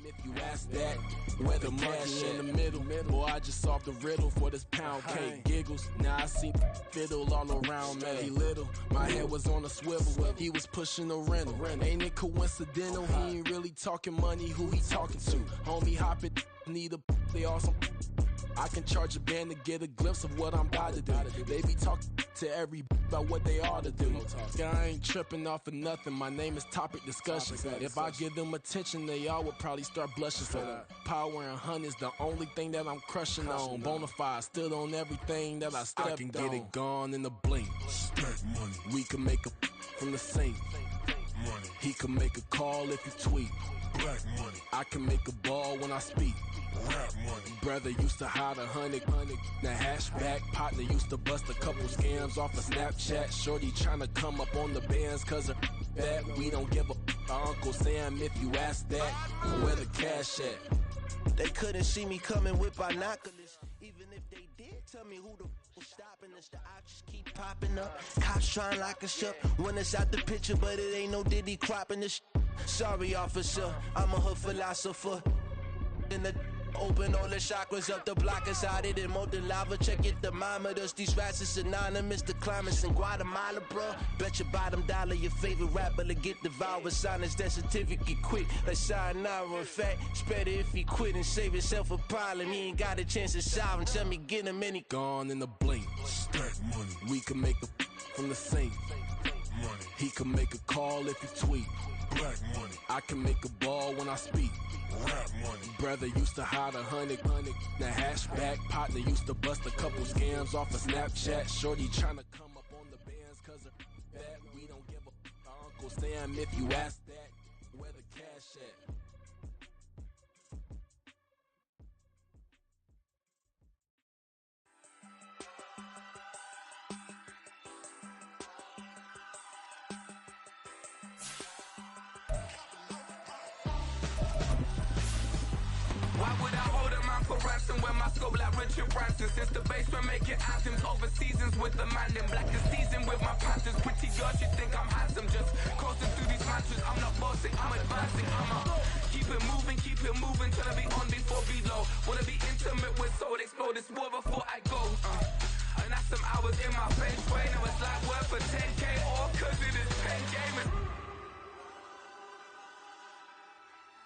If you ask that, where the cash in the middle, boy, I just solved the riddle for this pound cake. Giggles, now I see fiddle all around me. Little, my head was on a swivel. He was pushing a rental. Ain't it coincidental? He ain't really talking money. Who he talking to? Homie hopping, need a they awesome. I can charge a band to get a glimpse of what I'm about to do. They be talking to every about what they ought to do. I ain't tripping off of nothing. My name is Topic Discussion. If I give them attention, they all would probably start blushing. So power and hunt is the only thing that I'm crushing on. Bonafide, stood on everything that I stepped on. I can get it gone in a blink. Money. We can make a from the sink. Money. He can make a call if you tweet. Black money. I can make a ball when I speak. Rap money. Brother used to hide 100. The hashback partner used to bust a couple scams off of Snapchat. Shorty tryna come up on the bands cause of that. We don't give a Uncle Sam if you ask that. Where the cash at? They couldn't see me coming with binoculars. Even if they did, tell me who the was stopping us. The options keep popping up. Cops trying to lock us up when it's out the picture, but it ain't no Diddy cropping this. Sorry, officer, I'm a hood philosopher. In the open all the chakras up, the block is out it and molten lava. Check it, thermometers. These rats is synonymous to climates in Guatemala, bruh. Bet your bottom dollar your favorite rapper to get devoured. Sign his death certificate quick. Like sayonara. In fact, it's better if he quit and save himself a problem. He ain't got a chance to solve him. Tell me, get him any. Gone in the blink. Stack money. We can make a from the sink. Money. He can make a call if you tweet. Black money. I can make a ball when I speak. Rap money. Brother used to hide 100. The hashback partner used to bust a couple scams off of Snapchat. Shorty tryna come up on the bands cause of that. We don't give a Uncle Sam if you ask that. Where the cash at? Why would I hold a man for ransom when my scope like Richard Branson? Since the basement making anthems over seasons with the man in black is seasoned with my panthers. Pretty girls, you think I'm handsome, just coasting through these mantras. I'm not bossing, I'm advancing. Keep it moving till I be on before below. Wanna be intimate with soul, explode this war before I go. And that's some hours in my feng shui. Now it's like work for 10K all cause it is 10 gamers.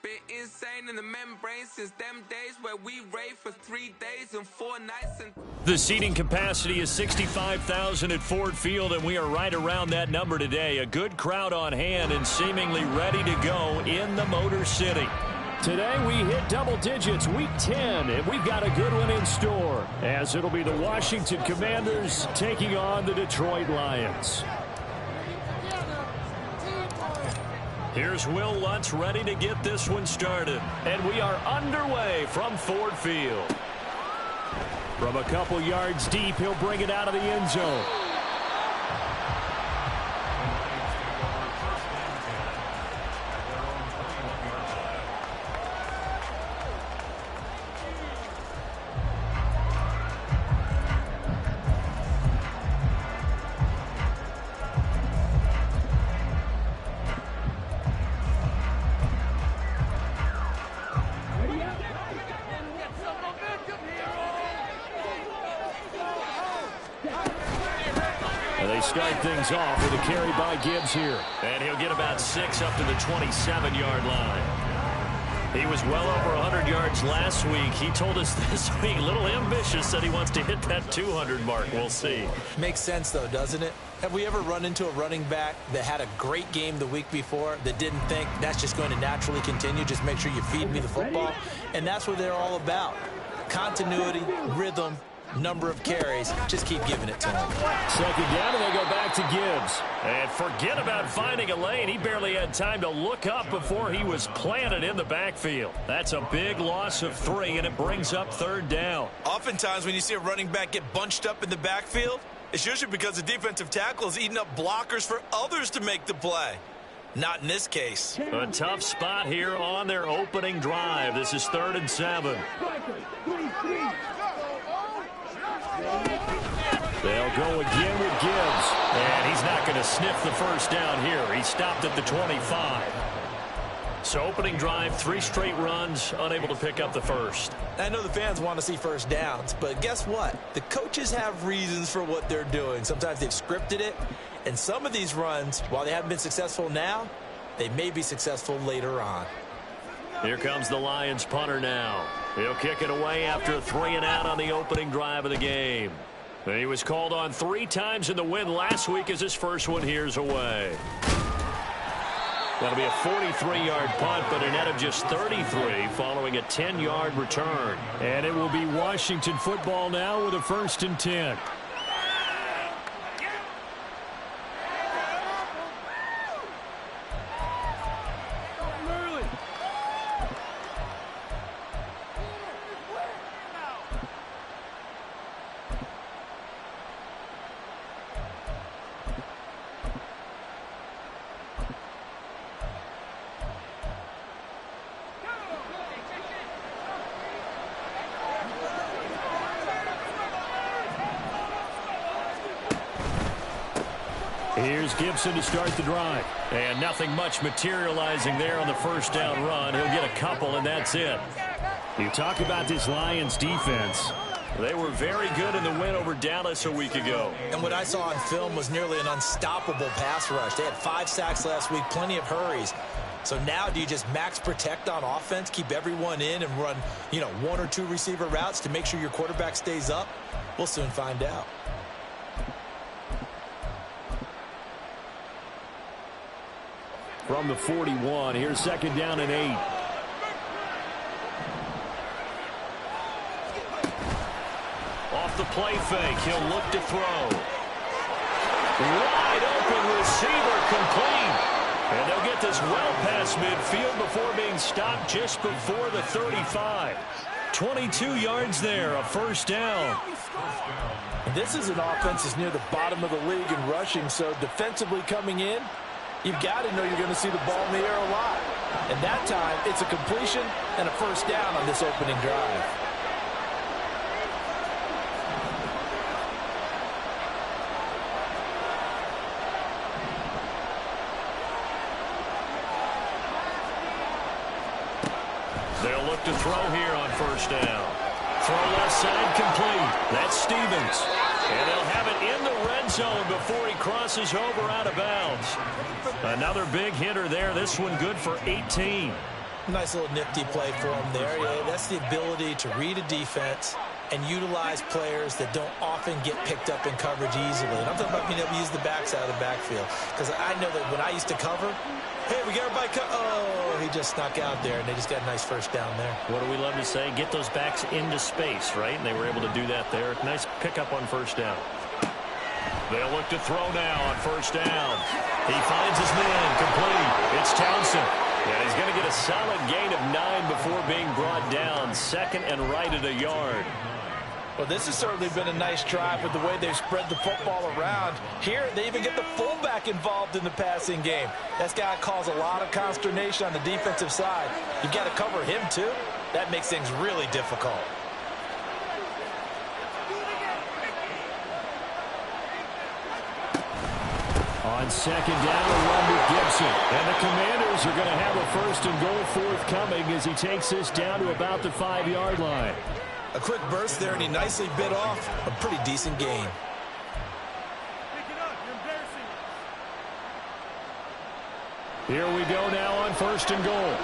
Bit insane in the membrane since them days where we raved for 3 days and 4 nights. And the seating capacity is 65,000 at Ford Field, and we are right around that number today. A good crowd on hand and seemingly ready to go in the Motor City. Today we hit double digits, week 10, and we've got a good one in store, as it'll be the Washington Commanders taking on the Detroit Lions. Here's Will Lutz ready to get this one started. And we are underway from Ford Field. From a couple yards deep, he'll bring it out of the end zone. Start things off with a carry by Gibbs here. And he'll get about 6 up to the 27-yard line. He was well over 100 yards last week. He told us this week, a little ambitious, that he wants to hit that 200 mark. We'll see. Makes sense, though, doesn't it? Have we ever run into a running back that had a great game the week before that didn't think that's just going to naturally continue? Just make sure you feed me the football. And that's what they're all about. Continuity, rhythm, number of carries. Just keep giving it to him. Second down, and they go back to Gibbs. And forget about finding a lane. He barely had time to look up before he was planted in the backfield. That's a big loss of 3, and it brings up 3rd down. Oftentimes when you see a running back get bunched up in the backfield, it's usually because the defensive tackle is eating up blockers for others to make the play. Not in this case. A tough spot here on their opening drive. This is 3rd and 7. They'll go again with Gibbs. And he's not going to sniff the first down here. He stopped at the 25. So opening drive, 3 straight runs, unable to pick up the first. I know the fans want to see first downs, but guess what? The coaches have reasons for what they're doing. Sometimes they've scripted it, and some of these runs, while they haven't been successful now, they may be successful later on. Here comes the Lions punter now. He'll kick it away after a 3-and-out on the opening drive of the game. He was called on 3 times in the win last week as his first one here's away. That'll be a 43-yard punt, but a net of just 33 following a 10-yard return. And it will be Washington football now with a 1st and 10. Here's Gibson to start the drive. And nothing much materializing there on the first down run. He'll get a couple, and that's it. You talk about this Lions defense. They were very good in the win over Dallas a week ago. And what I saw on film was nearly an unstoppable pass rush. They had 5 sacks last week, plenty of hurries. So now do you just max protect on offense, keep everyone in, and run, 1 or 2 receiver routes to make sure your quarterback stays up? We'll soon find out. From the 41, here's 2nd down and 8. Off the play fake, he'll look to throw. Wide open receiver, complete. And they'll get this well past midfield before being stopped just before the 35. 22 yards there, a 1st down. This is an offense that's near the bottom of the league in rushing, so defensively coming in, you've got to know you're going to see the ball in the air a lot. And that time, it's a completion and a 1st down on this opening drive. They'll look to throw here on 1st down. Throw left side complete. That's Stevens. And they'll have it in the red zone before he crosses over out of bounds. Another big hitter there. This one good for 18. Nice little nifty play for him there. Yeah, that's the ability to read a defense and utilize players that don't often get picked up in coverage easily. And I'm talking about being able to use the backside of the backfield. Because I know that when I used to cover, hey, we got everybody oh, he just snuck out there, and they just got a nice 1st down there. What do we love to say? Get those backs into space, right? And they were able to do that there. Nice pickup on 1st down. They'll look to throw now on 1st down. He finds his man, complete. It's Townsend. And he's going to get a solid gain of 9 before being brought down. 2nd and right at a yard. Well, this has certainly been a nice drive with the way they've spread the football around. Here, they even get the fullback involved in the passing game. That's got to cause a lot of consternation on the defensive side. You've got to cover him, too. That makes things really difficult. On 2nd down, a run to Gibson. And the Commanders are going to have a 1st and goal forthcoming as he takes this down to about the 5-yard line. A quick burst there, and he nicely bit off a pretty decent gain. Here we go now on 1st and goal.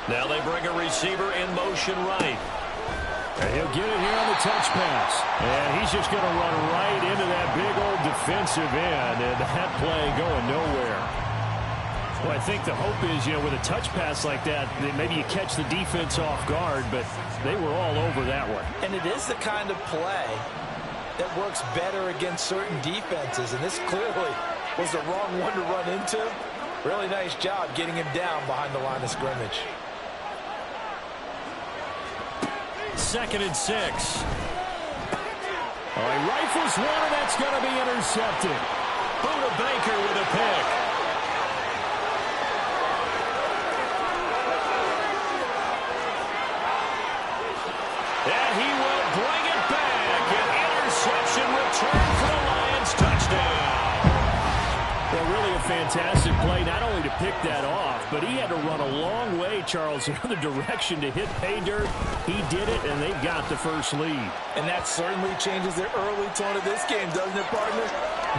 Now they bring a receiver in motion right. And he'll get it here on the touch pass. And he's just going to run right into that big old defensive end. And that play going nowhere. Well, I think the hope is, with a touch pass like that maybe you catch the defense off guard, but they were all over that one. And it is the kind of play that works better against certain defenses. And this clearly was the wrong one to run into. Really nice job getting him down behind the line of scrimmage. 2nd and 6. He rifles one, and that's going to be intercepted. Buda Baker with a pick. And he will bring it back. An interception return for the Lions. Touchdown. Well, really a fantastic play, not only to pick that off, but he had to run a long way, Charles, the other direction to hit pay dirt. He did it, and they've got the first lead. And that certainly changes the early tone of this game, doesn't it, partners?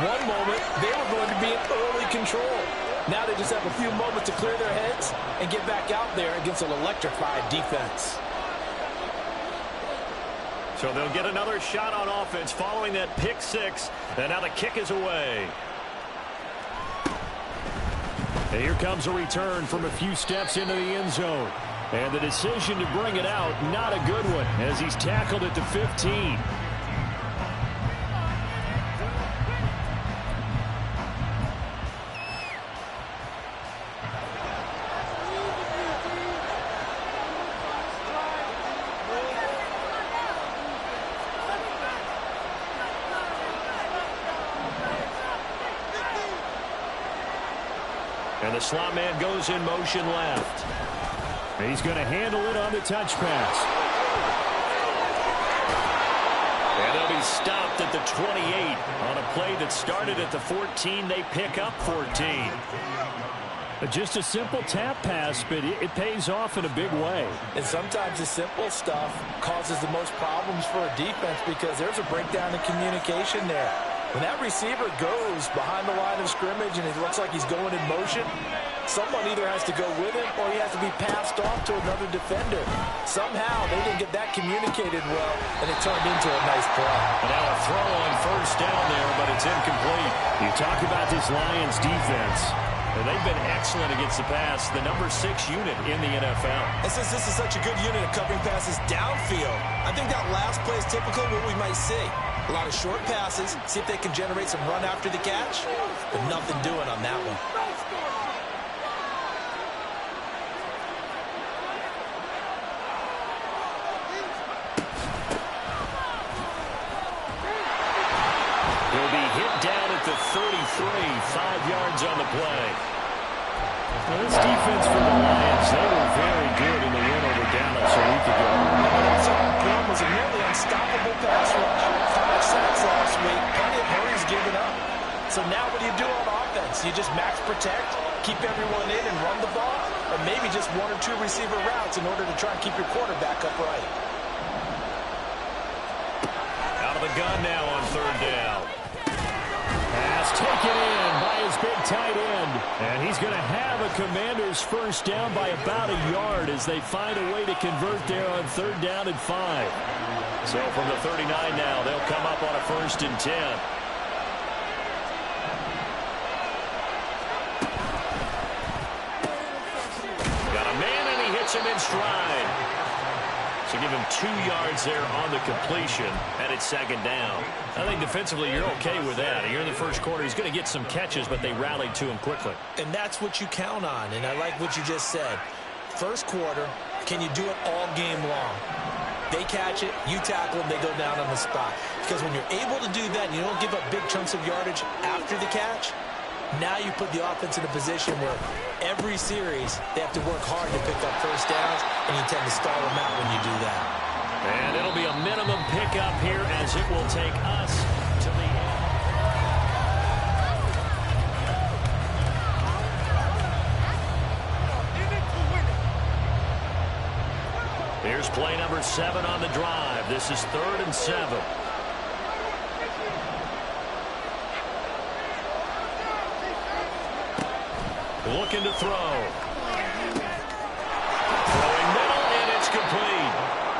One moment, they were going to be in early control. Now they just have a few moments to clear their heads and get back out there against an electrified defense. So they'll get another shot on offense following that pick six, and now the kick is away. And here comes a return from a few steps into the end zone. And the decision to bring it out, not a good one, as he's tackled at the 15. And the slot man goes in motion left. He's going to handle it on the touch pass. And they'll be stopped at the 28 on a play that started at the 14. They pick up 14. Just a simple tap pass, but it pays off in a big way. And sometimes the simple stuff causes the most problems for a defense because there's a breakdown in communication there. When that receiver goes behind the line of scrimmage and it looks like he's going in motion, someone either has to go with him or he has to be passed off to another defender. Somehow they didn't get that communicated well, and it turned into a nice play. And now a throw on first down there, but it's incomplete. You talk about this Lions defense. And they've been excellent against the pass, the number 6 unit in the NFL. And since this is such a good unit of covering passes downfield, I think that last play is typical of what we might see. A lot of short passes, see if they can generate some run after the catch, but nothing doing on that one. He'll be hit down at the 33, 5 yards on the play. Well, this defense for the Lions, they were very good in the win over Dallas a week ago. That was a nearly unstoppable pass rush. 5 sacks last week. Plenty of hurries given up. So now what do you do on offense? You just max protect, keep everyone in and run the ball, or maybe just 1 or 2 receiver routes in order to try and keep your quarterback upright. Out of the gun now on third down. Pass taken in by his big tight end. And he's going to have a Commander's first down by about a yard as they find a way to convert there on third down and 5. So from the 39 now, they'll come up on a 1st and 10. Got a man and he hits him in stride. So give him 2 yards there on the completion, and it's 2nd down. I think defensively you're okay with that. Here in the first quarter, he's going to get some catches, but they rallied to him quickly. And that's what you count on, and I like what you just said. First quarter, can you do it all game long? They catch it, you tackle them, they go down on the spot. Because when you're able to do that and you don't give up big chunks of yardage after the catch, now you put the offense in a position where every series they have to work hard to pick up first downs, and you tend to stall them out when you do that. And it'll be a minimum pickup here as it will take us to the end. Here's play number 7 on the drive. This is 3rd and 7. Looking to throw. Throwing middle, and it's complete.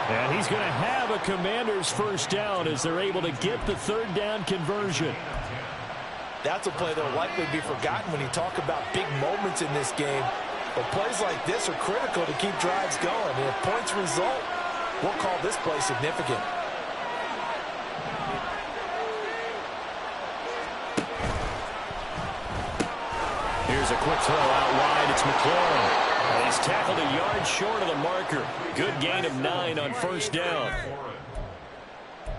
And he's going to have a Commander's first down as they're able to get the 3rd down conversion. That's a play that will likely be forgotten when you talk about big moments in this game. But plays like this are critical to keep drives going. And if points result, we'll call this play significant. Here's a quick throw out wide. It's McLaurin. And he's tackled a yard short of the marker. Good gain of 9 on first down.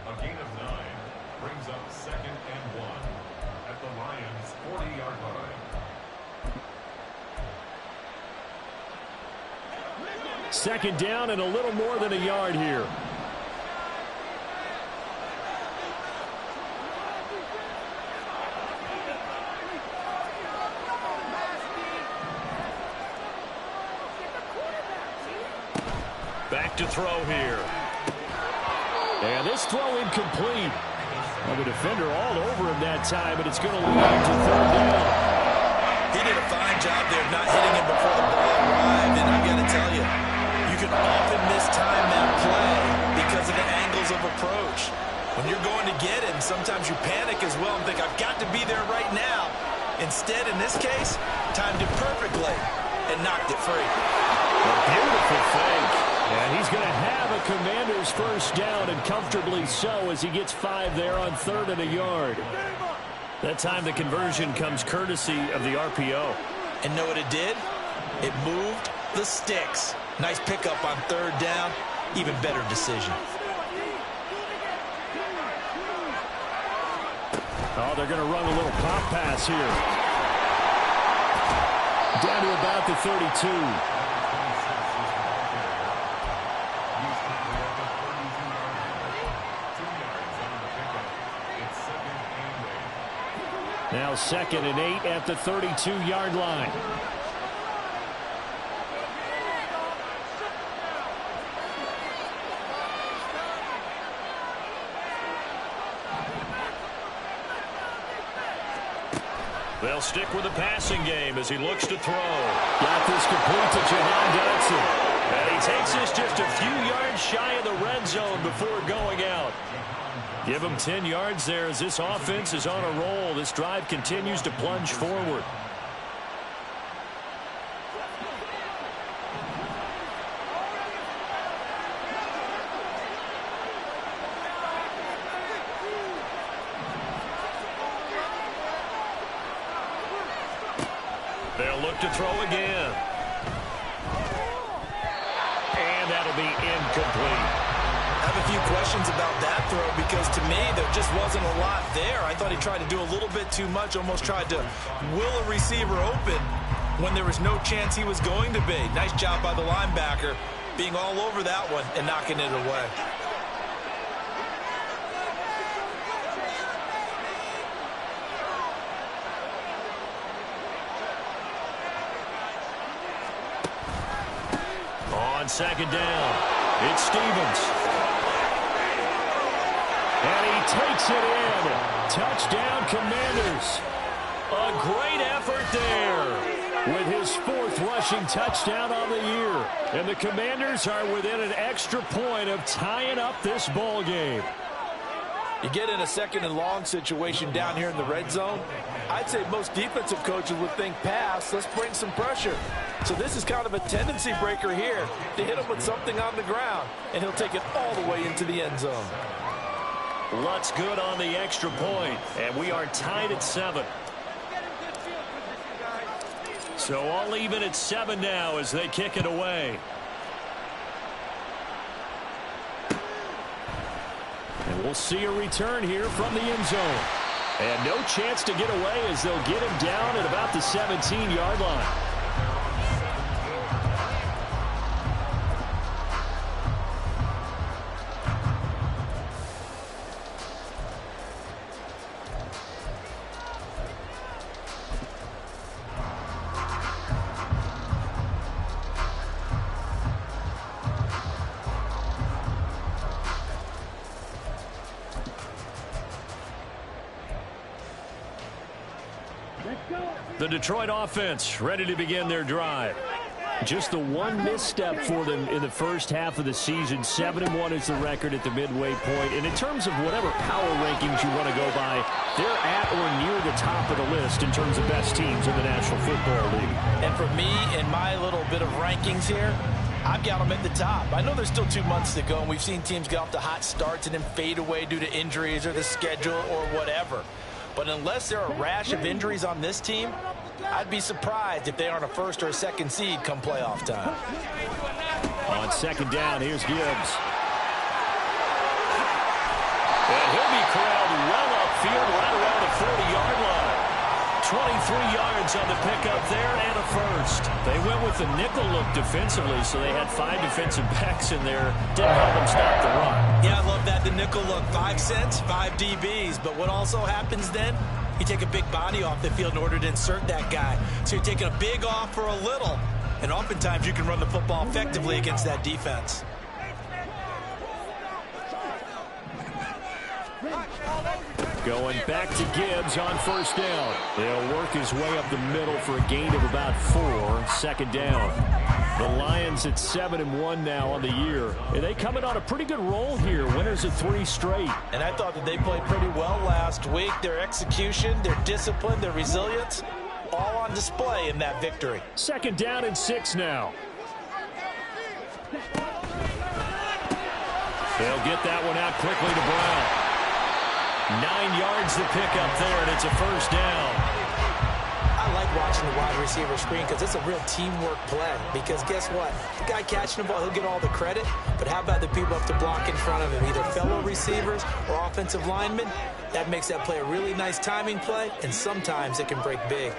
A gain of 9 brings up 2nd and 1 at the Lions' 40-yard line. 2nd down and a little more than a yard here. Back to throw here. And this throw incomplete. Well, the defender all over him that time, but it's going to lead to third down. He did a fine job there of not hitting him before the ball arrived, and I'm going to tell you, you can often mistime that play because of the angles of approach. When you're going to get him, sometimes you panic as well and think, I've got to be there right now. Instead, in this case, timed it perfectly and knocked it free. A beautiful fake. And he's going to have a Commander's first down, and comfortably so, as he gets 5 there on 3rd and a yard. That time the conversion comes courtesy of the RPO. And know what it did? It moved the sticks. Nice pickup on 3rd down. Even better decision. Oh, they're going to run a little pop pass here. Down to about the 32. Now 2nd and 8 at the 32-yard line. They'll stick with the passing game as he looks to throw. Got this complete to Jahan Dotson. And he takes this just a few yards shy of the red zone before going out. Give him 10 yards there as this offense is on a roll. This drive continues to plunge forward. They'll look to throw again. And that'll be incomplete. I have a few questions about that throw because to me there just wasn't a lot there. I thought he tried to do a little bit too much, almost tried to will a receiver open when there was no chance he was going to be. Nice job by the linebacker being all over that one and knocking it away. On 2nd down, it's Stevens. And he takes it in. Touchdown, Commanders. A great effort there with his 4th rushing touchdown on the year. And the Commanders are within an extra point of tying up this ball game. You get in a 2nd and long situation down here in the red zone, I'd say most defensive coaches would think pass, let's bring some pressure. So this is kind of a tendency breaker here to hit him with something on the ground, and he'll take it all the way into the end zone. Lutz good on the extra point, and we are tied at 7. So all even at 7 now as they kick it away. And we'll see a return here from the end zone. And no chance to get away as they'll get him down at about the 17-yard line. The Detroit offense ready to begin their drive. Just the one misstep for them in the first half of the season. 7-1 is the record at the midway point. And in terms of whatever power rankings you want to go by, they're at or near the top of the list in terms of best teams in the National Football League. And for me, in my little bit of rankings here, I've got them at the top. I know there's still 2 months to go, and we've seen teams get off to hot starts and then fade away due to injuries or the schedule or whatever. But unless there are a rash of injuries on this team, I'd be surprised if they aren't a 1st or a 2nd seed come playoff time. On 2nd down, here's Gibbs. And he'll be corralled well upfield right around the 40-yard line. 23 yards on the pickup there and a first. They went with the nickel look defensively, so they had 5 defensive backs in there. Didn't help them stop the run. Yeah, I love that, the nickel look. 5 cents, 5 DBs. But what also happens then, you take a big body off the field in order to insert that guy. So you're taking a big off for a little. And oftentimes you can run the football effectively against that defense. Going back to Gibbs on first down. He'll work his way up the middle for a gain of about 4. Second down. The Lions at 7-1 now on the year. And they come in on a pretty good roll here. Winners of 3 straight. And I thought that they played pretty well last week. Their execution, their discipline, their resilience, all on display in that victory. Second down and 6 now. They'll get that one out quickly to Brown. 9 yards to pick up there, and it's a first down. I like watching the wide receiver screen because it's a real teamwork play. Because guess what? The guy catching the ball, he'll get all the credit. But how about the people up to block in front of him, either fellow receivers or offensive linemen? That makes that play a really nice timing play, and sometimes it can break big.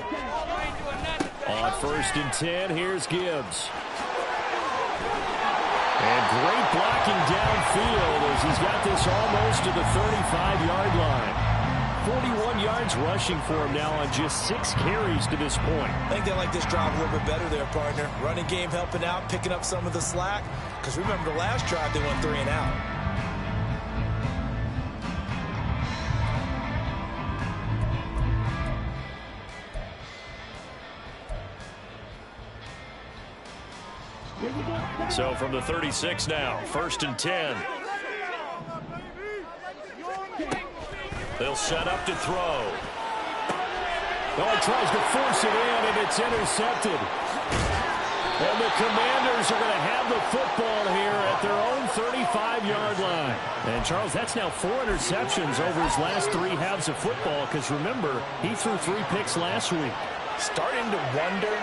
On first and 10, here's Gibbs. And great blocking downfield as he's got this almost to the 35-yard line. 41 yards rushing for him now on just 6 carries to this point. I think they like this drive a little bit better there, partner. Running game helping out, picking up some of the slack. Because remember the last drive, they went 3 and out. So from the 36 now, first and 10. They'll set up to throw. Oh, tries to force it in, and it's intercepted. And the Commanders are going to have the football here at their own 35-yard line. And, Charles, that's now 4 interceptions over his last 3 halves of football because, remember, he threw 3 picks last week. Starting to wonder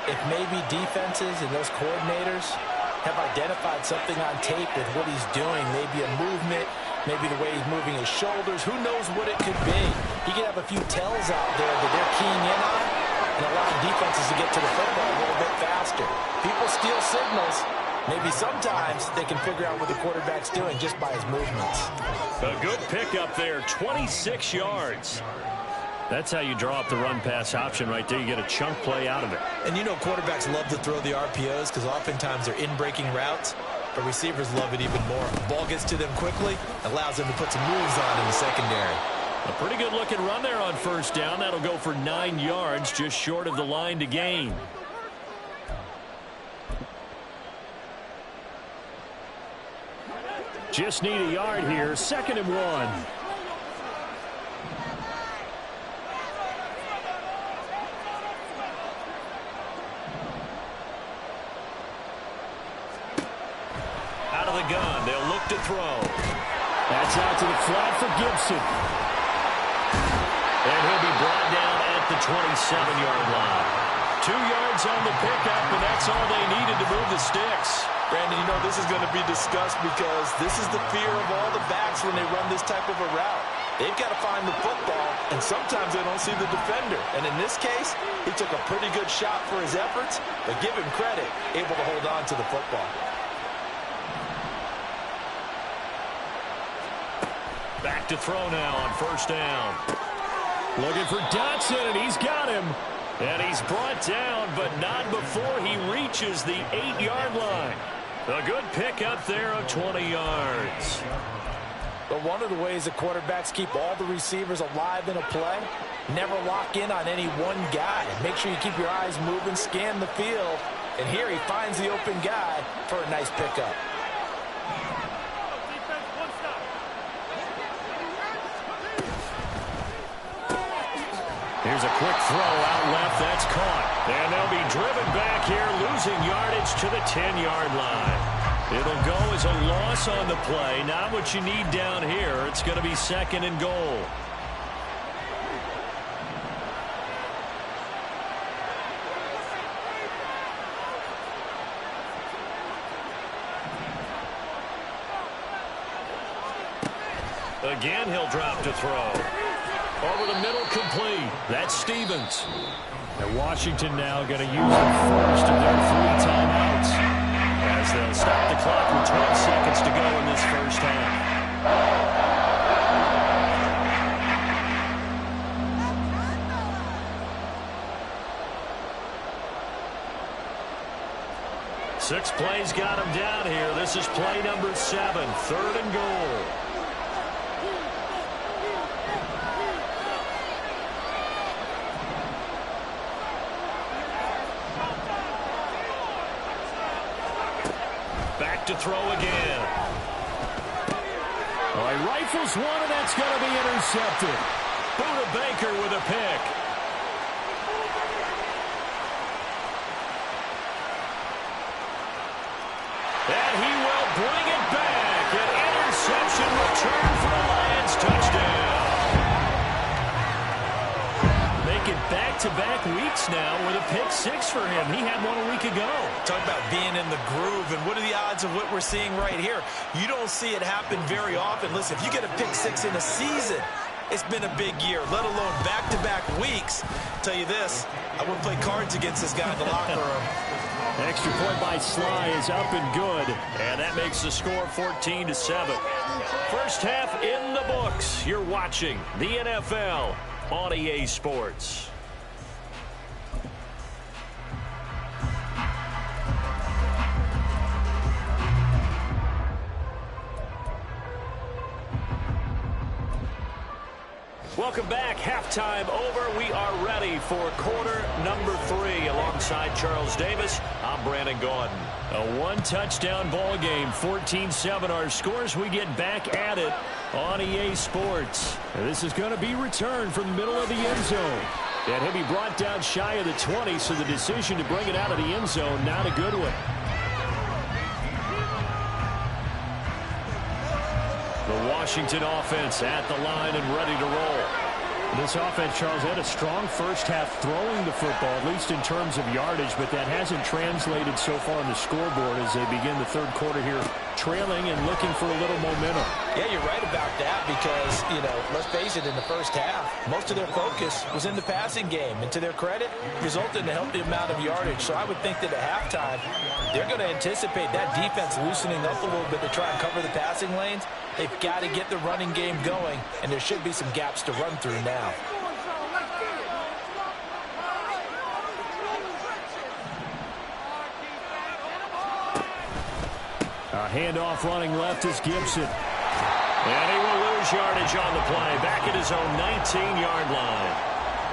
if maybe defenses and those coordinators have identified something on tape with what he's doing, maybe a movement, maybe the way he's moving his shoulders. Who knows what it could be? He could have a few tells out there that they're keying in on and allow defenses to get to the football a little bit faster. People steal signals. Maybe sometimes they can figure out what the quarterback's doing just by his movements. A good pickup there, 26 yards. That's how you draw up the run-pass option right there. You get a chunk play out of it. And you know quarterbacks love to throw the RPOs because oftentimes they're in-breaking routes, but receivers love it even more. The ball gets to them quickly, allows them to put some moves on in the secondary. A pretty good-looking run there on first down. That'll go for 9 yards, just short of the line to gain. Just need a yard here, 2nd and 1. Out of the gun, they'll look to throw. That's out to the flat for Gibson. And he'll be brought down at the 27-yard line. 2 yards on the pickup, and that's all they needed to move the sticks. Brandon, you know this is going to be discussed because this is the fear of all the backs when they run this type of a route. They've got to find the football, and sometimes they don't see the defender. And in this case, he took a pretty good shot for his efforts, but give him credit, able to hold on to the football. Back to throw now on first down. Looking for Dotson, and he's got him. And he's brought down, but not before he reaches the 8-yard line. A good pickup there of 20 yards. But one of the ways that quarterbacks keep all the receivers alive in a play, never lock in on any one guy. Make sure you keep your eyes moving, scan the field. And here he finds the open guy for a nice pickup. Here's a quick throw out left. That's caught. And they'll be driven back here, losing yardage to the 10-yard line. It'll go as a loss on the play. Not what you need down here. It's going to be 2nd and goal. Again, he'll drop to throw. Over the middle, complete. That's Stevens. And Washington now going to use the first of their 3 timeouts as they'll stop the clock with 12 seconds to go in this first half. Six plays got him down here. This is play number 7, 3rd and goal. to throw again. All right, rifles one, and that's going to be intercepted. Buda Baker with a pick. And he will bring it back. An interception return for the Lions. Touchdown. Making back-to-back weeks now with a pick six for him. He had one a week ago. Talk about being in the groove, and what are the odds of what we're seeing right here? You don't see it happen very often. Listen, if you get a pick six in a season, it's been a big year, let alone back-to-back weeks. Tell you this, I wouldn't play cards against this guy in the locker room. Extra point by Sly is up and good. And that makes the score 14-7. First half in the books. You're watching the NFL on EA Sports. Welcome back. Halftime over. We are ready for quarter number 3. Alongside Charles Davis, I'm Brandon Gaudin. A one-touchdown ball game, 14-7 our scores. We get back at it on EA Sports. And this is going to be returned from the middle of the end zone. And he'll be brought down shy of the 20, so the decision to bring it out of the end zone, not a good one. The Washington offense at the line and ready to roll. This offense, Charles, had a strong first half throwing the football, at least in terms of yardage, but that hasn't translated so far on the scoreboard as they begin the third quarter here, trailing and looking for a little momentum. Yeah, you're right about that because, let's face it, in the first half, most of their focus was in the passing game. And to their credit, resulted in a healthy amount of yardage. So I would think that at halftime, they're going to anticipate that defense loosening up a little bit to try and cover the passing lanes. They've got to get the running game going, and there should be some gaps to run through now. A handoff running left is Gibson. And he will lose yardage on the play, back at his own 19-yard line.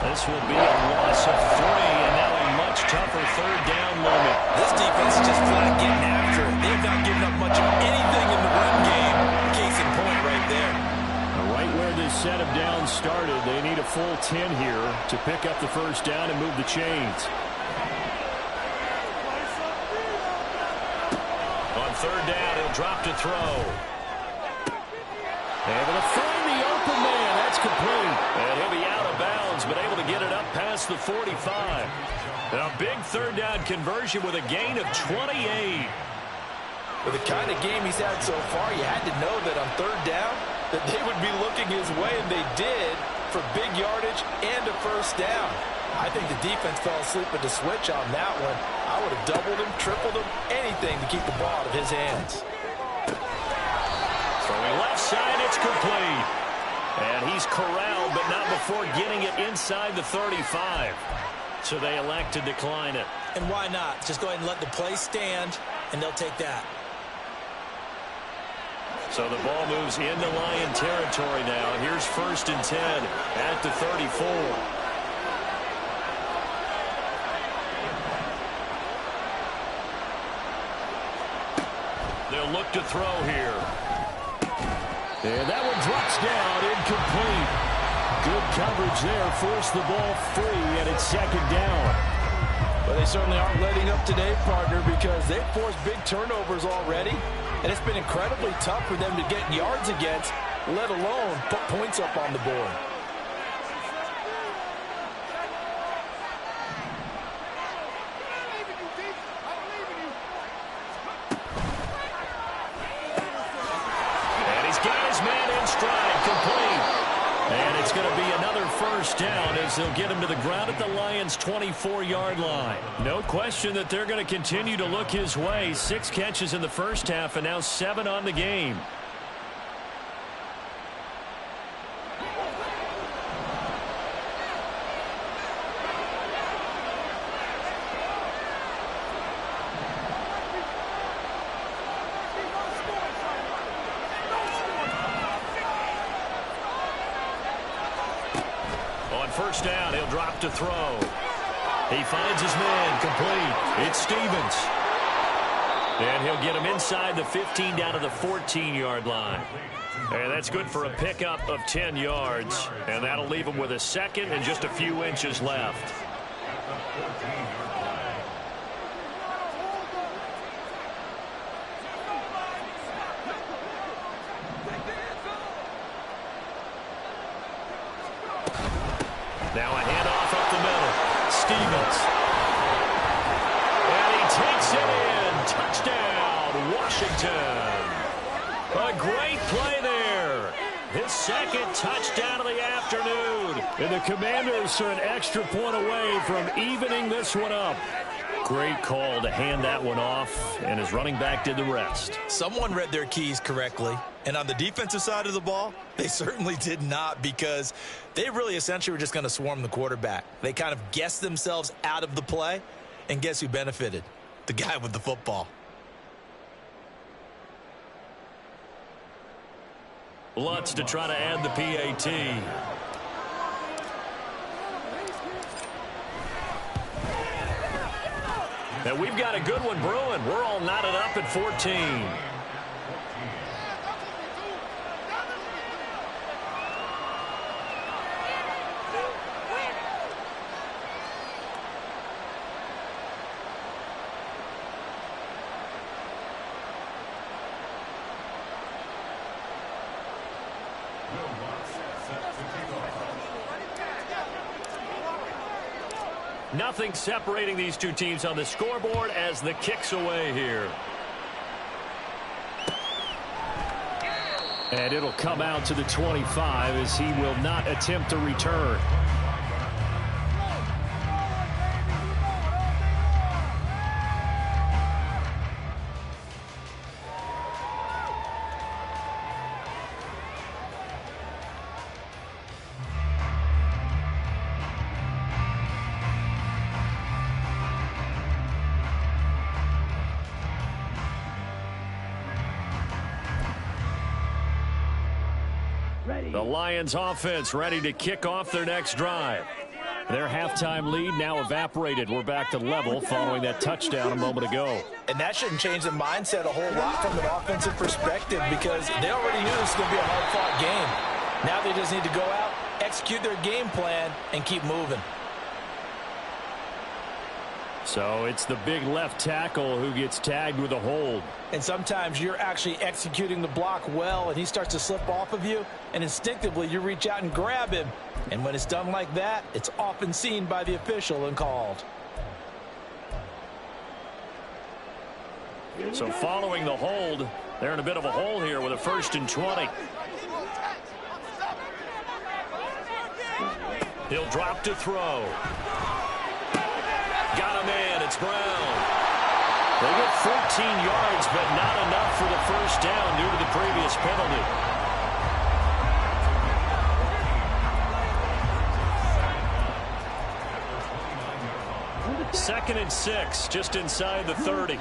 This will be a loss of 3, and now a much tougher third down moment. This defense is just flat getting after it. They've not given up much of anything in the run game. Case in point right there. Right where this set of downs started, they need a full 10 here to pick up the first down and move the chains. On third down, he'll drop to throw. Able to find the open man. That's complete. And he'll be out of bounds, but able to get it up past the 45. A big third down conversion with a gain of 28. With the kind of game he's had so far, you had to know that on third down that they would be looking his way, and they did, for big yardage and a first down. I think the defense fell asleep at the switch on that one. I would have doubled him, tripled him, anything to keep the ball out of his hands. Throwing left side, it's complete. And he's corralled, but not before getting it inside the 35. So they elect to decline it. And why not? Just go ahead and let the play stand, and they'll take that. So the ball moves into Lion territory now. Here's 1st and 10 at the 34. They'll look to throw here. And that one drops down, incomplete. Good coverage there, forced the ball free, and it's second down. Well, they certainly aren't letting up today, partner, because they've forced big turnovers already, and it's been incredibly tough for them to get yards against, let alone put points up on the board. And he's got his man in stride, complete. And it's going to be another first down as they'll get him to the ground at the Lions' 24-yard line. No question that they're going to continue to look his way. 6 catches in the first half and now 7 on the game. First down, he'll drop to throw. He finds his man, complete. It's Stevens. And he'll get him inside the 15 down to the 14-yard line. And that's good for a pickup of 10 yards. And that'll leave him with a second and just a few inches left. Now a handoff up the middle. Stevens. And he takes it in. Touchdown, Washington. A great play there. His second touchdown of the afternoon. And the Commanders are an extra point away from evening this one up. Great call to hand that one off, and his running back did the rest. Someone read their keys correctly, and on the defensive side of the ball, they certainly did not, because they really essentially were just going to swarm the quarterback. They kind of guessed themselves out of the play, and guess who benefited? The guy with the football. Lutz to try to add the PAT. And we've got a good one brewing. We're all knotted up at 14. Nothing separating these two teams on the scoreboard as the kick's away here. And it'll come out to the 25 as he will not attempt to return. The Lions offense ready to kick off their next drive. Their halftime lead now evaporated. We're back to level following that touchdown a moment ago. And that shouldn't change the mindset a whole lot from an offensive perspective, because they already knew this was going to be a hard-fought game. Now they just need to go out, execute their game plan, and keep moving. So it's the big left tackle who gets tagged with a hold. And sometimes you're actually executing the block well, and he starts to slip off of you, and instinctively you reach out and grab him. And when it's done like that, it's often seen by the official and called. So following the hold, they're in a bit of a hole here with a 1st and 20. He'll drop to throw. Got him in. It's Brown. They get 14 yards, but not enough for the first down due to the previous penalty. Second and 6, just inside the 30.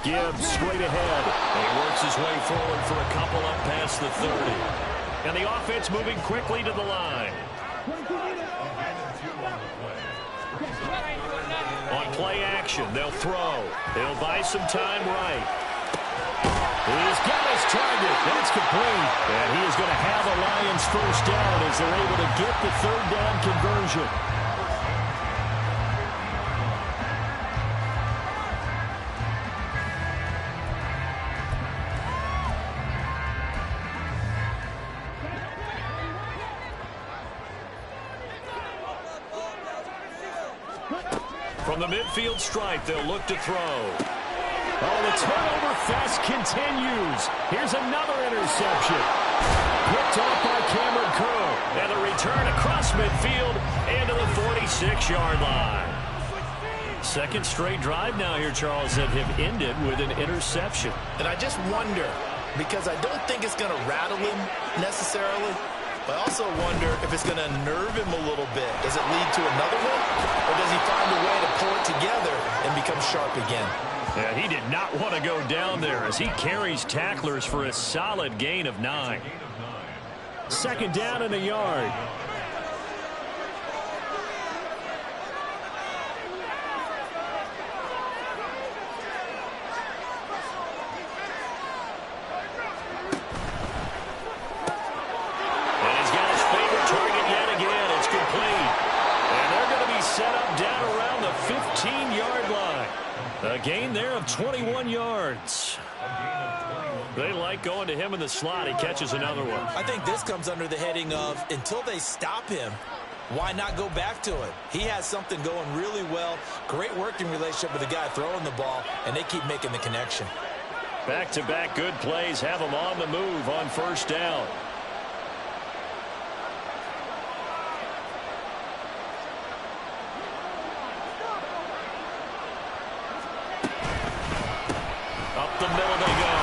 Gibbs straight ahead. And he works his way forward for a couple up past the 30. And the offense moving quickly to the line. On play action, they'll throw. They'll buy some time right. He's got his target. That's complete. And he is going to have a Lions first down as they're able to get the 3rd down conversion. From the midfield stripe, they'll look to throw. Oh, the turnover fest continues. Here's another interception. Picked off by Cameron Curl. And the return across midfield into the 46-yard line. Second straight drive now here, Charles, that have ended with an interception. And I just wonder, because I don't think it's going to rattle him necessarily, but I also wonder if it's going to nerve him a little bit. Does it lead to another one? Or does he find a way to pull it together and become sharp again? Yeah, he did not want to go down there as he carries tacklers for a solid gain of 9. Second down and a yard. there of 21 yards. They like going to him in the slot. He catches another one. I think this comes under the heading of until they stop him, why not go back to it? He has something going really well. Great working relationship with the guy throwing the ball, and they keep making the connection. Back-to-back good plays have him on the move on first down. Up the middle they go.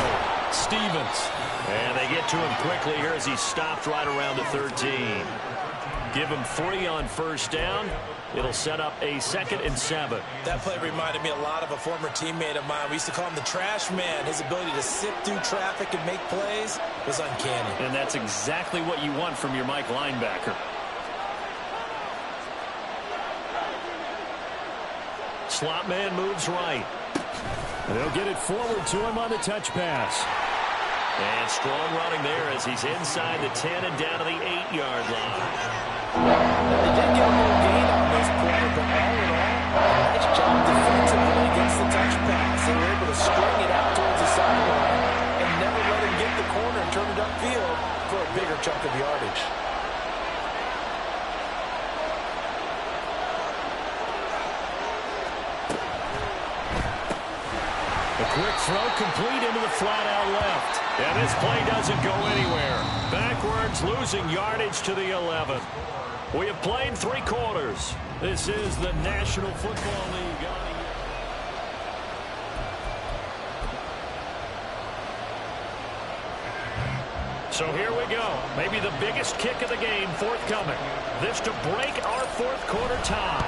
Stevens. And they get to him quickly here as he stopped right around the 13. Give him 3 on first down. It'll set up a 2nd and 7. That play reminded me a lot of a former teammate of mine. We used to call him the trash man. His ability to sift through traffic and make plays was uncanny. And that's exactly what you want from your Mike linebacker. Slot man moves right. They'll get it forward to him on the touch pass. And strong running there as he's inside the 10 and down to the 8-yard line. They did get a little gain on this play, but all in all, nice job defensively against the touch pass. They were able to string it out towards the sideline and never let him get the corner and turn it upfield for a bigger chunk of yardage. A quick throw complete into the flat out left. And this play doesn't go anywhere. Backwards, losing yardage to the 11. We have played 3 quarters. This is the National Football League. So here we go. Maybe the biggest kick of the game forthcoming. This to break our 4th quarter tie.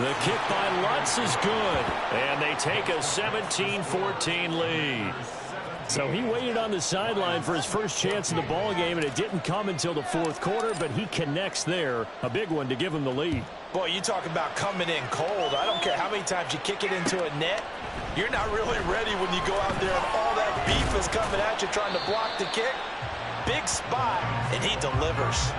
The kick by Lutz is good. And they take a 17-14 lead. So he waited on the sideline for his first chance in the ball game, and it didn't come until the 4th quarter, but he connects there. A big one to give him the lead. Boy, you talk about coming in cold. I don't care how many times you kick it into a net. You're not really ready when you go out there and all that beef is coming at you trying to block the kick. Big spot, and he delivers.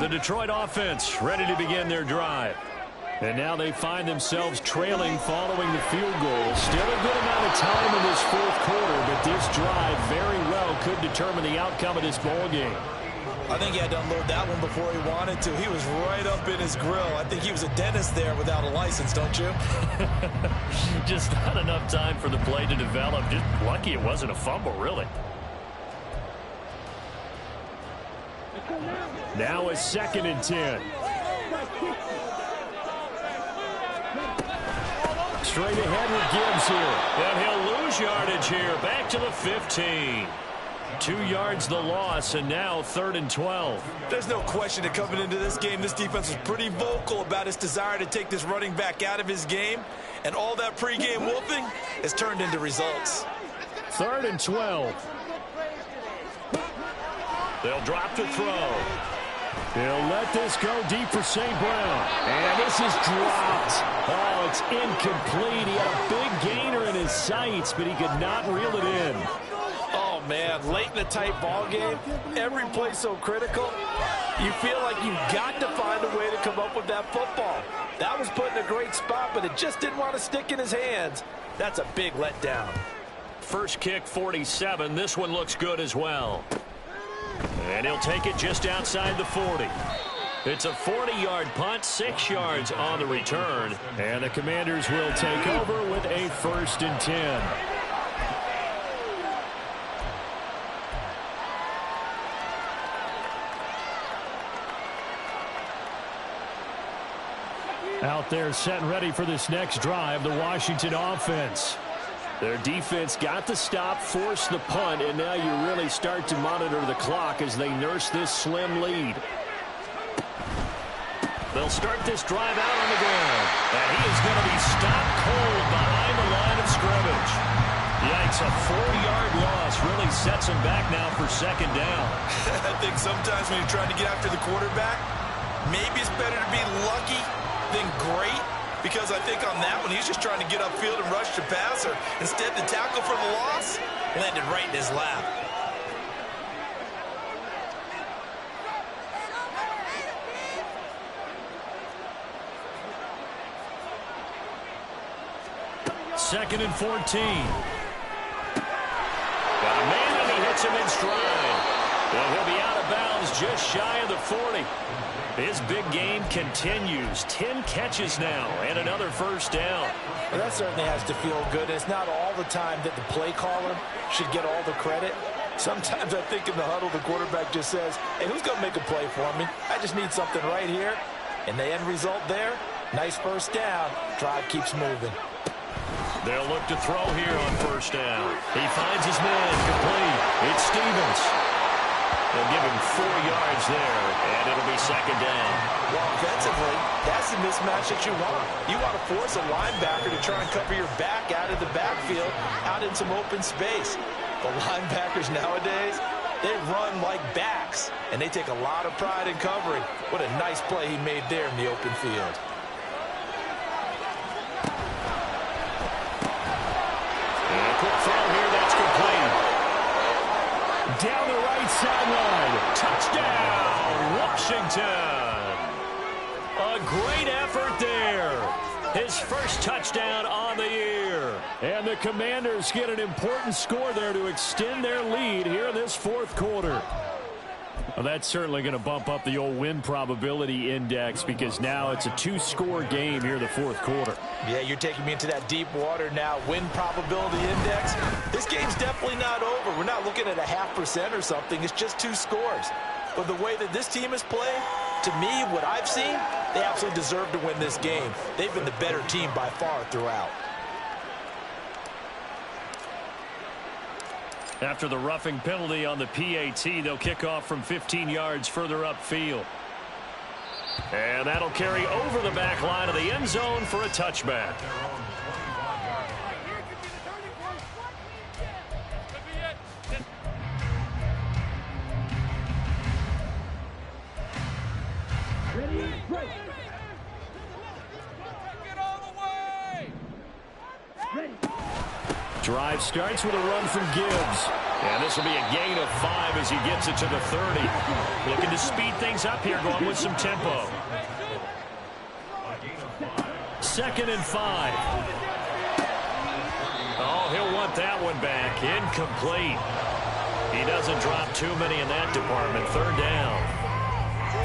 The Detroit offense ready to begin their drive. And now they find themselves trailing following the field goal. Still a good amount of time in this 4th quarter, but this drive very well could determine the outcome of this ball game. I think he had to unload that one before he wanted to. He was right up in his grill. I think he was a dentist there without a license, don't you? Just not enough time for the play to develop. Just lucky it wasn't a fumble, really. Now a 2nd and 10. Straight ahead with Gibbs here. And he'll lose yardage here. Back to the 15. 2 yards the loss, and now 3rd and 12. There's no question that coming into this game, this defense was pretty vocal about its desire to take this running back out of his game. And all that pregame wolfing has turned into results. 3rd and 12. They'll drop to throw. He'll let this go deep for St. Brown. And this is dropped. Oh, it's incomplete. He had a big gainer in his sights, but he could not reel it in. Oh, man, late in a tight ball game, every play so critical, you feel like you've got to find a way to come up with that football. That was put in a great spot, but it just didn't want to stick in his hands. That's a big letdown. First kick, 47. This one looks good as well. And he'll take it just outside the 40. It's a 40-yard punt, 6 yards on the return. And the Commanders will take over with a 1st and 10. Out there set and ready for this next drive, the Washington offense. Their defense got the stop, forced the punt, and now you really start to monitor the clock as they nurse this slim lead. They'll start this drive out on the ground. And he is going to be stopped cold behind the line of scrimmage. Yikes, a 4-yard loss really sets him back now for 2nd down. I think sometimes when you're trying to get after the quarterback, maybe it's better to be lucky then great, because I think on that one, he's just trying to get upfield and rush the passer. Instead, the tackle for the loss landed right in his lap. Second and 14. Got a man, and he hits him in stride. Well, he'll be out of bounds just shy of the 40. His big game continues. 10 catches now and another first down. Well, that certainly has to feel good. It's not all the time that the play caller should get all the credit. Sometimes I think in the huddle, the quarterback just says, hey, who's going to make a play for me? I just need something right here. And the end result there, nice first down. Drive keeps moving. They'll look to throw here on first down. He finds his man complete. It's Stevens. They'll give him 4 yards there, and it'll be second down. Well, offensively, that's the mismatch that you want. You want to force a linebacker to try and cover your back out of the backfield, out in some open space. The linebackers nowadays, they run like backs, and they take a lot of pride in covering. What a nice play he made there in the open field. Quick throw here, that's complete. Down the right sideline. Touchdown, Washington. A great effort there. His first touchdown on the year. And the Commanders get an important score there to extend their lead here in this fourth quarter. Well, that's certainly going to bump up the old win probability index because now it's a 2-score game here in the fourth quarter. Yeah, you're taking me into that deep water now. Win probability index. This game's definitely not over. We're not looking at a 0.5% or something. It's just 2 scores. But the way that this team has played, to me, what I've seen, they absolutely deserve to win this game. They've been the better team by far throughout. After the roughing penalty on the PAT, they'll kick off from 15 yards further upfield. And that'll carry over the back line of the end zone for a touchback. Drive starts with a run from Gibbs. And this will be a gain of 5 as he gets it to the 30. Looking to speed things up here, going with some tempo. Second and 5. Oh, he'll want that one back. Incomplete. He doesn't drop too many in that department. Third down.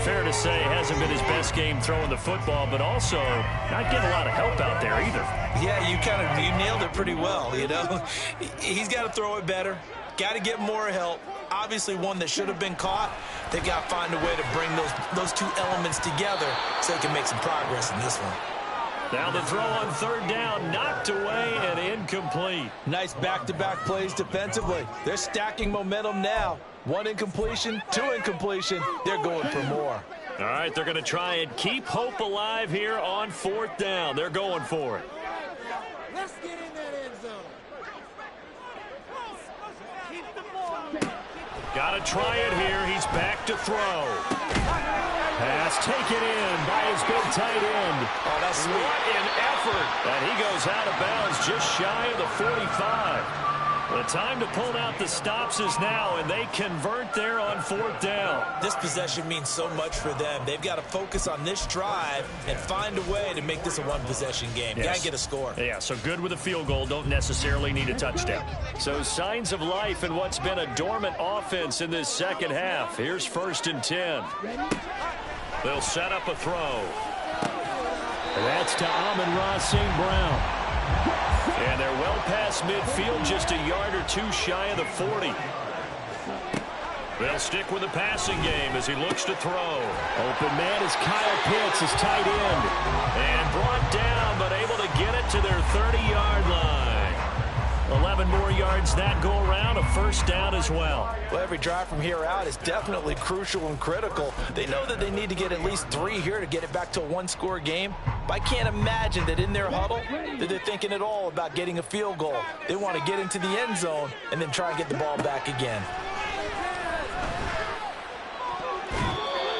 Fair to say, hasn't been his best game throwing the football, but also not getting a lot of help out there either. Yeah, you nailed it pretty well, you know. He's got to throw it better. Got to get more help. Obviously one that should have been caught. They got to find a way to bring those 2 elements together so they can make some progress in this one. Now the throw on third down, knocked away and incomplete. Nice back-to-back plays defensively. They're stacking momentum now. 1 incompletion, 2 incompletion. They're going for more. All right, they're going to try and keep hope alive here on fourth down. They're going for it. Let's get in that end zone. Keep the ball. Got to try it here. He's back to throw. Pass taken in by his big tight end. Oh, that's sweet. What an effort. And he goes out of bounds just shy of the 45. The time to pull out the stops is now, and they convert there on fourth down. This possession means so much for them. They've got to focus on this drive and find a way to make this a one-possession game. Yes. Got to get a score. Yeah, so good with a field goal. Don't necessarily need a touchdown. So signs of life in what's been a dormant offense in this second half. Here's 1st and 10. They'll set up a throw. That's to Amon-Ra St. Brown. And they're well past midfield, just a yard or 2 shy of the 40. They'll stick with the passing game as he looks to throw. Open man is Kyle Pitts, his tight end. And brought down, but able to get it to their 30-yard line. 11 more yards that go around, a first down as well. Well, every drive from here out is definitely crucial and critical. They know that they need to get at least 3 here to get it back to a one-score game. But I can't imagine that in their huddle that they're thinking at all about getting a field goal. They want to get into the end zone and then try and get the ball back again.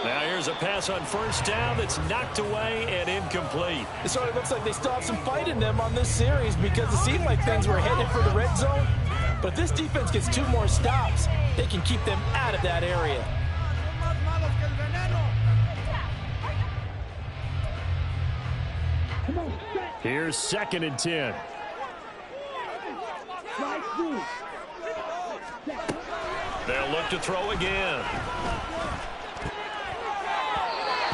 Now here's There's a pass on first down that's knocked away and incomplete. It sort of looks like they still have some fight in them on this series because it seemed like things were headed for the red zone. But if this defense gets 2 more stops, they can keep them out of that area. Here's 2nd and 10. They'll look to throw again.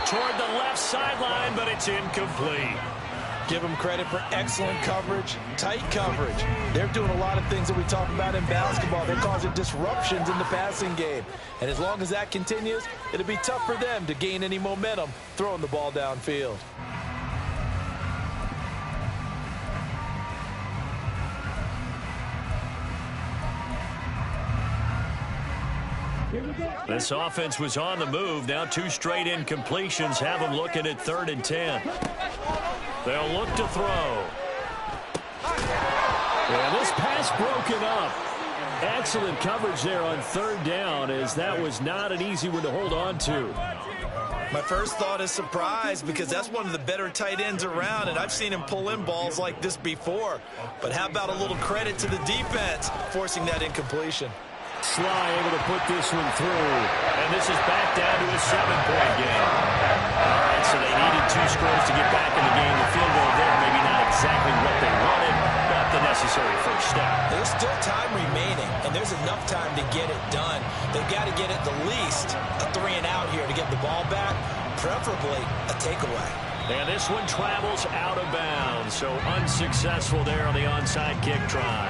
Toward the left sideline, but it's incomplete. Give them credit for excellent coverage, tight coverage. They're doing a lot of things that we talk about in basketball. They're causing disruptions in the passing game. And as long as that continues, it'll be tough for them to gain any momentum throwing the ball downfield. This offense was on the move. Now 2 straight incompletions have them looking at 3rd and 10. They'll look to throw. Yeah, this pass broken up. Excellent coverage there on 3rd down, as that was not an easy one to hold on to. My first thought is surprise, because that's one of the better tight ends around, and I've seen him pull in balls like this before. But how about a little credit to the defense forcing that incompletion? Sly able to put this one through. And this is back down to a 7-point game. All right, so they needed 2 scores to get back in the game. The field goal there, maybe not exactly what they wanted, but the necessary first step. There's still time remaining, and there's enough time to get it done. They've got to get at the least a 3-and-out here to get the ball back, preferably a takeaway. And this one travels out of bounds, so unsuccessful there on the onside kick try.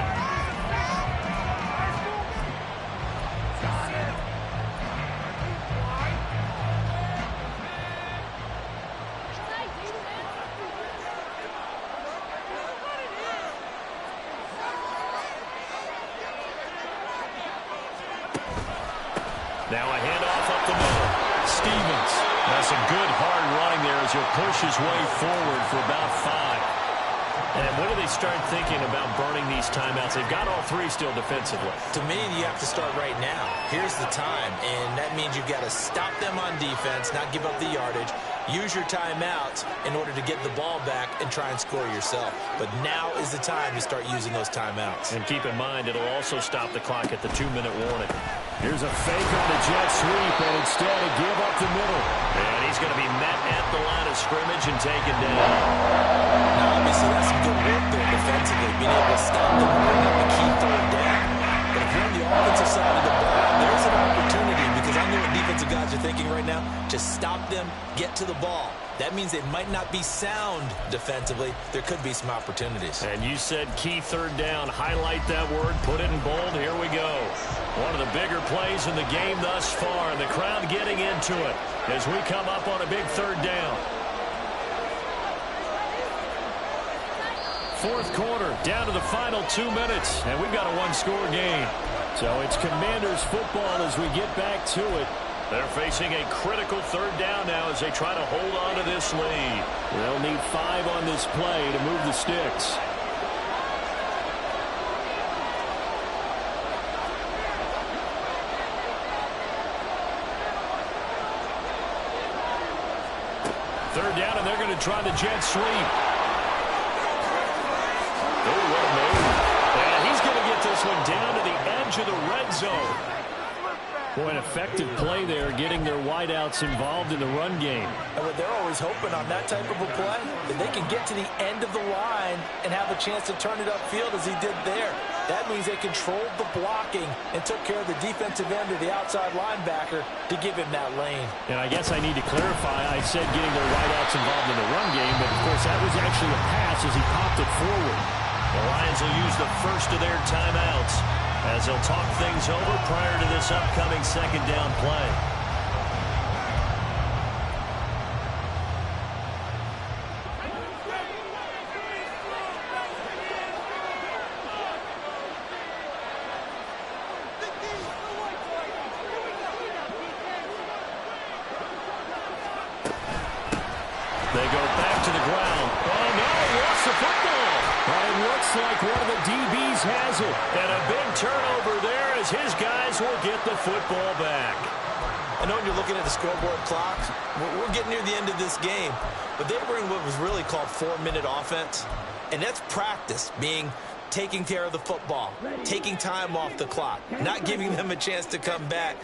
Now a handoff up the middle. Stevens. That's a good hard running there as he'll push his way forward for about 5. And when do they start thinking about burning these timeouts? They've got all 3 still defensively. To me, you have to start right now. Here's the time, and that means you've got to stop them on defense, not give up the yardage. Use your timeouts in order to get the ball back and try and score yourself. But now is the time to start using those timeouts. And keep in mind, it'll also stop the clock at the 2-minute warning. Here's a fake on the jet sweep, and instead a give up the middle. And he's going to be met at the line of scrimmage and taken down. Now, obviously, that's some good work there defensively, being able to stop them and bring up a key 3rd down. But if you're on the offensive side of the ball, there's an opportunity, because I know what defensive guys are thinking right now. Just stop them, get to the ball. That means they might not be sound defensively. There could be some opportunities. And you said key 3rd down. Highlight that word. Put it in bold. Here we go. One of the bigger plays in the game thus far. And the crowd getting into it as we come up on a big 3rd down. 4th quarter, down to the final 2 minutes. And we've got a 1-score game. So it's Commanders football as we get back to it. They're facing a critical 3rd down now as they try to hold on to this lead. They'll need 5 on this play to move the sticks. Third down, and they're going to try the jet sweep. Oh, what a move. And he's going to get this one down to the edge of the red zone. Boy, an effective play there, getting their wideouts involved in the run game. And what they're always hoping on that type of a play, that they can get to the end of the line and have a chance to turn it upfield as he did there. That means they controlled the blocking and took care of the defensive end or the outside linebacker to give him that lane. And I guess I need to clarify, I said getting their wideouts involved in the run game, but of course that was actually a pass as he popped it forward. The Lions will use the first of their timeouts as they'll talk things over prior to this upcoming 2nd down play. They go back to the ground. Oh, no, he lost the football. But it looks like one of the DBs has it. And a big turnover there as his guys will get the football back. I know when you're looking at the scoreboard clock, we're getting near the end of this game, but they bring what was really called 4-minute offense, and that's practice, being taking care of the football, taking time off the clock, not giving them a chance to come back.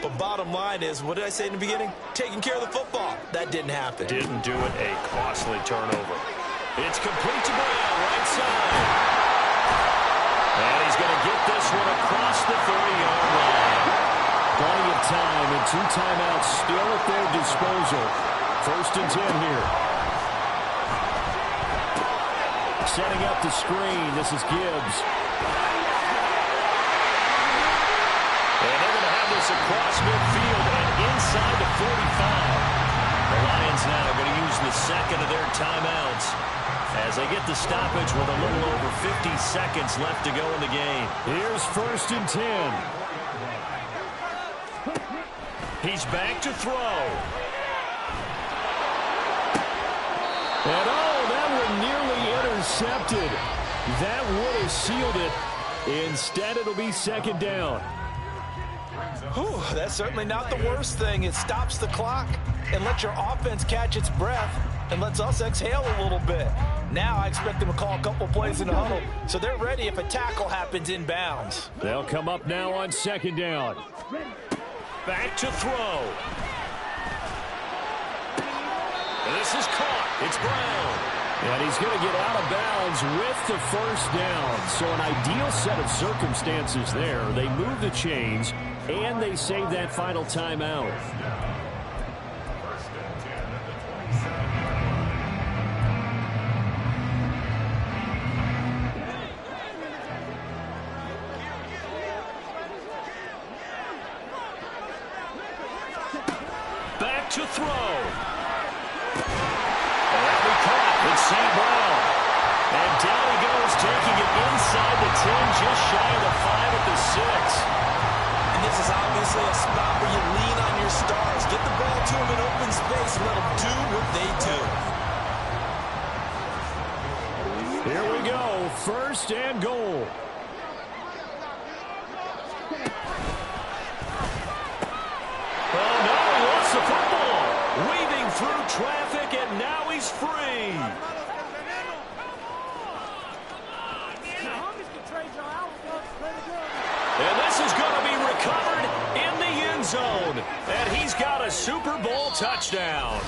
But bottom line is, what did I say in the beginning? Taking care of the football. That didn't happen. Didn't do it. A costly turnover. It's complete to Brown, right side. And he's going to get this one across the 30-yard line. Plenty of time and 2 timeouts still at their disposal. 1st and 10 here. Setting up the screen. This is Gibbs. And they're going to have this across midfield and inside the 45. The Lions now going to use the second of their timeouts as they get the stoppage with a little over 50 seconds left to go in the game. Here's 1st and 10. He's back to throw. And that one nearly intercepted. That would have sealed it. Instead, it'll be 2nd down. Whew, that's certainly not the worst thing. It stops the clock and lets your offense catch its breath and lets us exhale a little bit. Now I expect them to call a couple plays in the huddle, so they're ready if a tackle happens inbounds. They'll come up now on 2nd down. Back to throw. This is caught. It's Brown. And he's going to get out of bounds with the 1st down. So an ideal set of circumstances there. They move the chains, and they save that final timeout. Back to throw. It's St. Brown. And down he goes, taking it inside the 10, just shy of the 5 at the 6. And this is obviously a spot where you lean on your stars. Get the ball to them in open space and let them do what they do. Here we go, 1st and goal. Oh, no, he lost the football. Weaving through traffic, and now he's free. And this is going to be recovered in the end zone. And he's got a Super Bowl touchdown.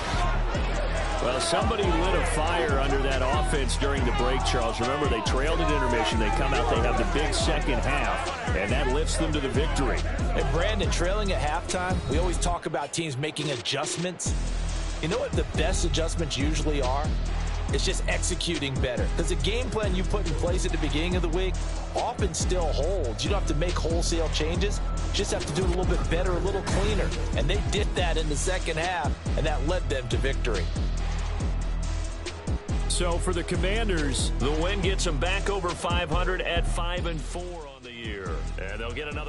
Well, somebody lit a fire under that offense during the break, Charles. Remember, they trailed at intermission. They come out, they have the big second half, and that lifts them to the victory. And Brandon, trailing at halftime, we always talk about teams making adjustments. You know what the best adjustments usually are? It's just executing better. Because the game plan you put in place at the beginning of the week often still holds. You don't have to make wholesale changes. You just have to do it a little bit better, a little cleaner. And they did that in the second half, and that led them to victory. So for the Commanders, the win gets them back over 500 at 5-4 on the year. And they'll get another